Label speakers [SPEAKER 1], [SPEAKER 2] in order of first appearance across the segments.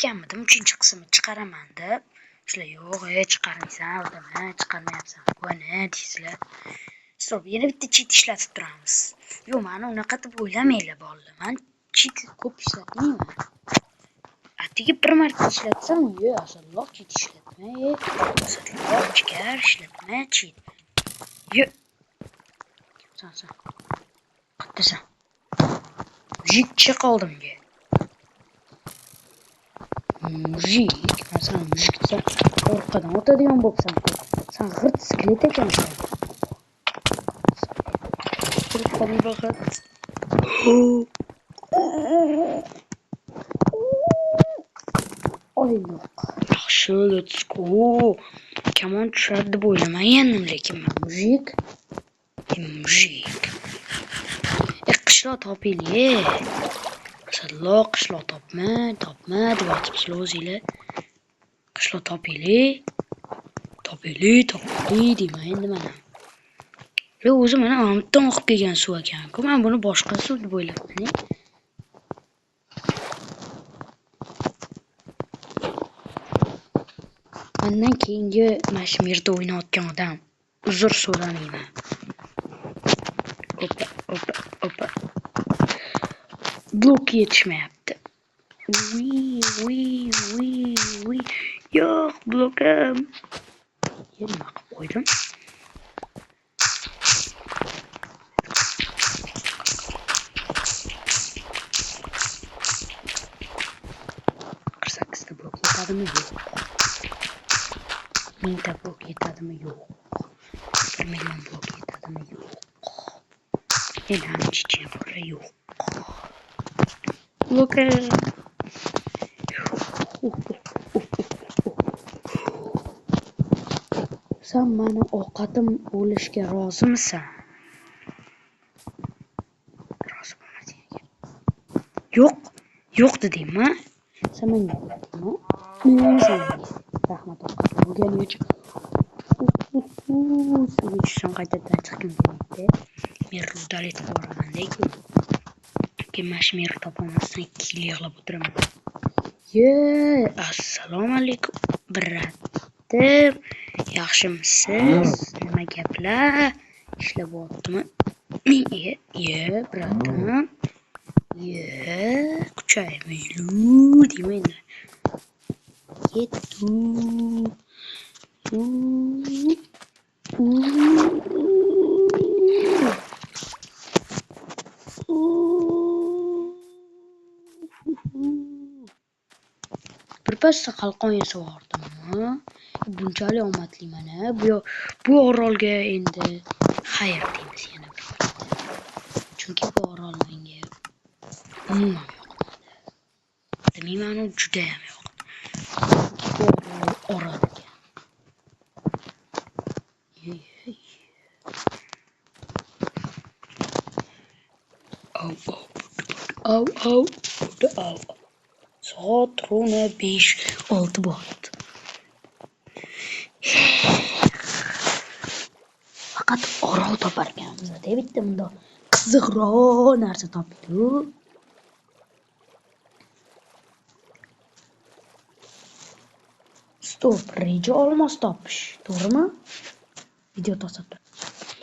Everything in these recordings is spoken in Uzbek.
[SPEAKER 1] aytganmidim 3-qismni chiqaraman deb. Sizlar yo'q, chiqarmaysan, aldama, chiqarmayapsan. Qani deysizlar. Stop, yana bitta cheat ishlatib turamiz. Yo'q, meni unaqa deb o'ylamanglar bolalar. Men cheat ko'p ishlatmayman. Atigi bir marta ishlatsam, yo'q, asalloq cheat ishlatmay, asalloq chiqar ishlatma cheat. Yo'q. San. Qattasan. Mujik chiq oldimga. Mujik, sen mujiksan, orqadan o'tadigan bo'psan. Sen g'irt sklet ekansan. Qo'rqadim faqat. Oynoq. Yaxshi, let's go. Kamon tushadi deb o'ylamagandim, lekin men mujik. Qishloq topaylik. Asalloq qishloq topma deb aytibsizlar o'zinglar. Qishloq topaylik deyman endi mana. O'zi mana amtdan oqib kelgan suv ekan-ku. Men buni boshqa suv deb o'ylabman. Mendan keyingi mana shu yerda o'ynayotgan odam uzr so'ramayman. Opa. Blok yetishmayapti. Yo'q, blokim. Nima qilib qo'ydim? Blok yetadimi yo'q? 1000 ta blok yetadimi yo'q? 1 million blok yetadimi yo'q? Elamchi bora yo'q. Blok. Sen meni ovqatim o'lishga rozimisan? Rozi bo'lmasang. Yo'q dedingmi? Sen menga aytdingmi? Rahmat ovqatim bo'lganing uchun. Suvga tushsam qaytadan chiqkim kelmaydi. Men rudal etib boraman-ku. Keyin mana shu meni topolmasdan 2 yil yig'lab o'tiraman. Assalomu alaykum, bratim. Yaxshimisiz? Nima gaplar? Ishlab o'tdimi? Bratim. Kuchaymaylu deyman. Yetu. Birpasda qalqon yasavordim. Bunchalik omadliman. Bu orolga endi xayr deymiz yana bir marta. Chunki bu orol menga umuman yoqmadi. Demayman, u juda ham yoqdi. Orol ekan. Au. Soat rona 5-6 bo'ldi. Faqat orol topar ekanmiz-da, bitta bunda qiziqroq narsa topdik. Stop, reja olmos topish, to'g'rimi? Video to'satdan.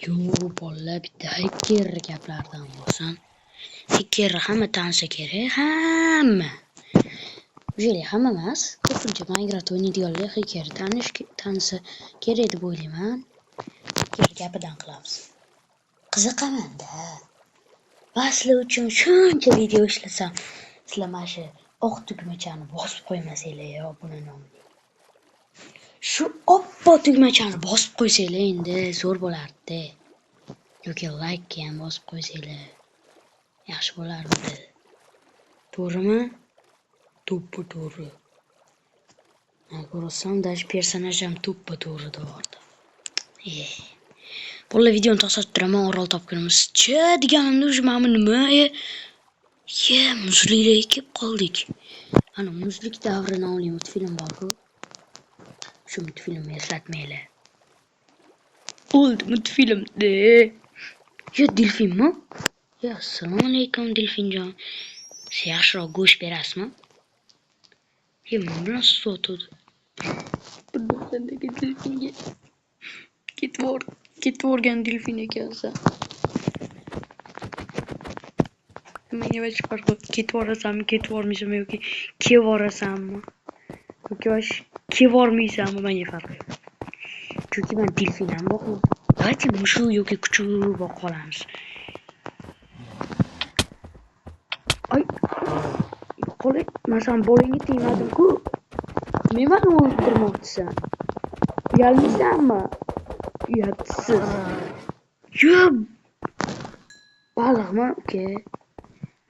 [SPEAKER 1] Yo'q, bolalar, bitta hacker gaplardan bo'lsin. Hacker hamma tanisa kerak, hamma. Ujeli hamma emas, ko'pincha Minecraft o'ynaydiganlar hacker tanisa kerak deb o'ylayman. Hacker gapidan qilamiz. Qiziqaman-da. Sizlar uchun shuncha video ishlasam, sizlar mana shu oq tugmachani bosib qo'ymasanglar, obuna nomli. Shu oppo tugmachani bosib qo'ysanglar endi zo'r bo'lardi. Yoki like ham bosib qo'ysanglar yaxshi bo'lardi. To'g'rimi? To'g'ri. Ko'rsam dash personaj ham to'g'ri deyordi. Bolalar videoni to'xtatib turaman, orol topgunimizcha deganimda o'sha mana nima? Muzliklarga kelib qoldik. Ana muzlik davri nomli multfilm bor-ku. Shu multfilmni eslatmaylar. Old multfilmda. Delfinmi? Assalomu alaykum delfinjon. Siz yaxshiroq go'sht berasizmi? Nima bilan sotdi? Bundan sendagi delfinga ketvorgan delfin ekansan. Menga hech farq yo'q. Ketvorasanmi, ketvormaysanmi yoki kevorasanmi? Yoki kevormaysanmi, menga farq yo'q. Chunki men delfin ham boqaman. Давайте mushu yoki kuchukni boqa olamiz. Ay, qolay, masalan, bolangga tegmadim-ku. Nima o'ldirmoqchisan? Uyalmaysanmi? Uyatsiz. Yo'q. Baliqmi, uka?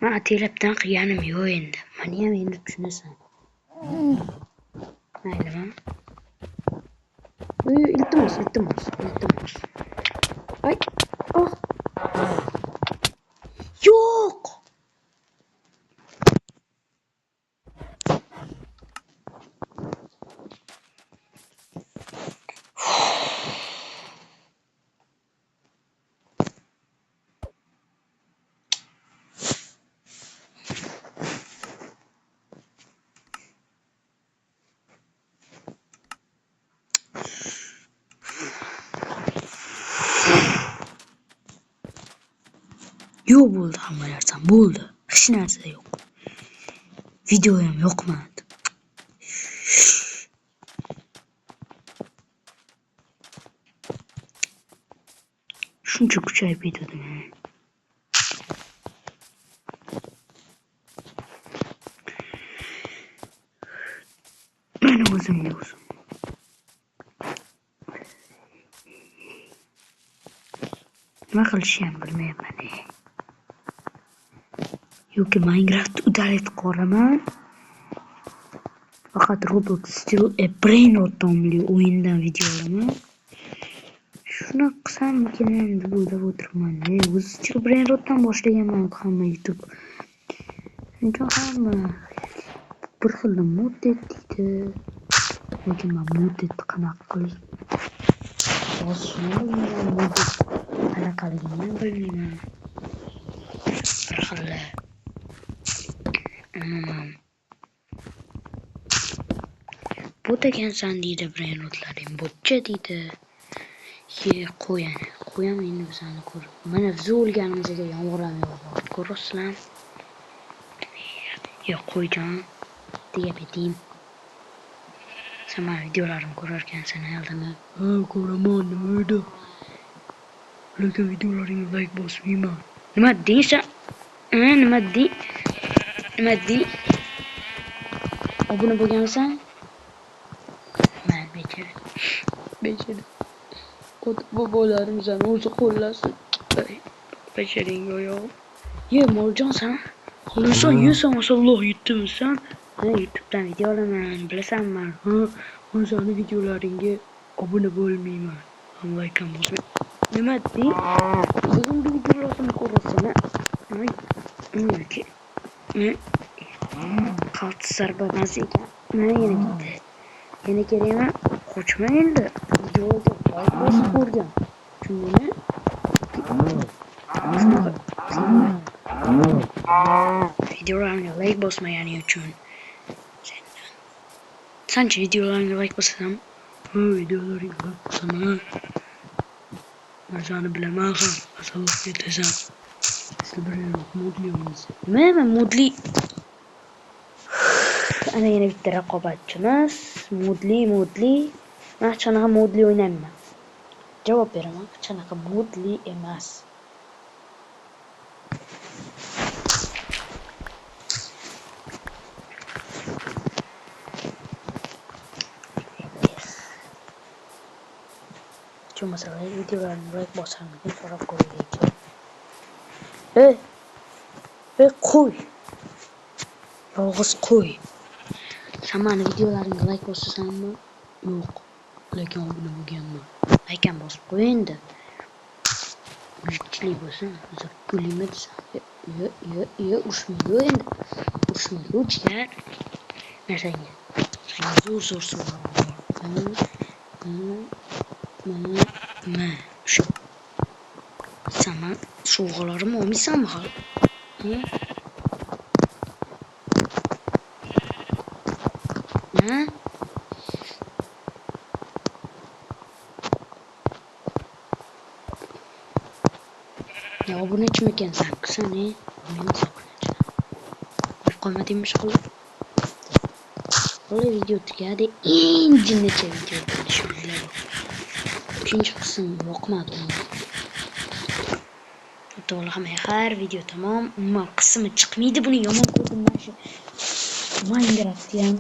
[SPEAKER 1] Men atelabdan qilganim yo'q endi. Meni ham endi tushunasan. Maylimi? Iltimos. Ay, oh. Yo'q. Yo'q bo'ldi hamma narsam bo'ldi. Hech narsa yo'q. Video ham yo'qmadi. Shuncha kuchayib ketdim. Meni o'zimga o'zim. Nima qilishni ham bilmayapman. Yoki Minecraft udalib qo'raman. Faqat Roblox Still a Brain Rot'li o'yindan video olaman. Shuni qilsammikin deb o'ylab o'tirman. O'zi Still Brain Rot'dan boshlaganman hamma YouTube. Shuncha hamma bir xil modded deydi. Lekin men modded qanaqa qilish bosishni bilmayman. Qanaqaligini ham bilmayman. Bir xil bot ekansan deydi, brain rotlaring botcha deydi. Qo'yam endi bizani ko'rib. Mana biz o'lganimizga yomg'ir ham yog'yapti. Ko'rasizlar? Qo'yjon. Deya beting. Sen meni videolarimni ko'rar ekansan, aldimi? Ha, ko'raman, nima edi? Lekin videolaringga like bosmayman. Nima deysan? Nima dey? Obuna bo'lgansan? Men bechara. Ota bobolarimizdan o'zi qo'llasin. Becharing yo'q. Moljonsan? Xohlasan yeysan, masalloh yetdimisan? YouTube'dan video olaman, bilasanmi? Men seni videolaringga obuna bo'lmayman. Ham like ham bosmayman. Nima dey? O'zimni videolarimni ko'rasan, yoki qaltis zarba emas ekan. Mana yana kerakmi? Qochma endi. Videoga like bosib ko'rgan. Tushundingmi? Videolarimga like bosmagani uchun sanchi videolarimga like bosasam? Videolaringga like bosaman. Men seni bilaman ham. Masalloh yetasan. Siz bilan modliymiz. Nima modli? Ana yana bitta raqobatchimiz. Modli. Men qanaqa modli o'ynayman? Javob beraman. Qanaqa modli emas. Masalan, videolarni like bosangiz so'rab ko'raylik. Qo'y. Yolg'iz qo'y. Sen meni videolarimga like bosasanmi? Yo'q. Lekin obuna bo'lganman. Like ham bosib qo'y endi. Kuchli bo'lsin, kulima desan. Ushmaydi endi. Ushmaydi jigar. Narsangga. Zo'r shu. Sen sovg'alarimni olmaysanmi hali? Ha? Ya obunachimikansan qilsana. Nima obunachi? Qo'ymadingmi shaqilib? Hali video tugadi. Endi necha video bo'lishi izlab. 3-qism yoqmadi unga. To'g'ri har video tamom. Umuman qismi chiqmaydi buni yomon ko'rdim mana shu. Minecraft ham.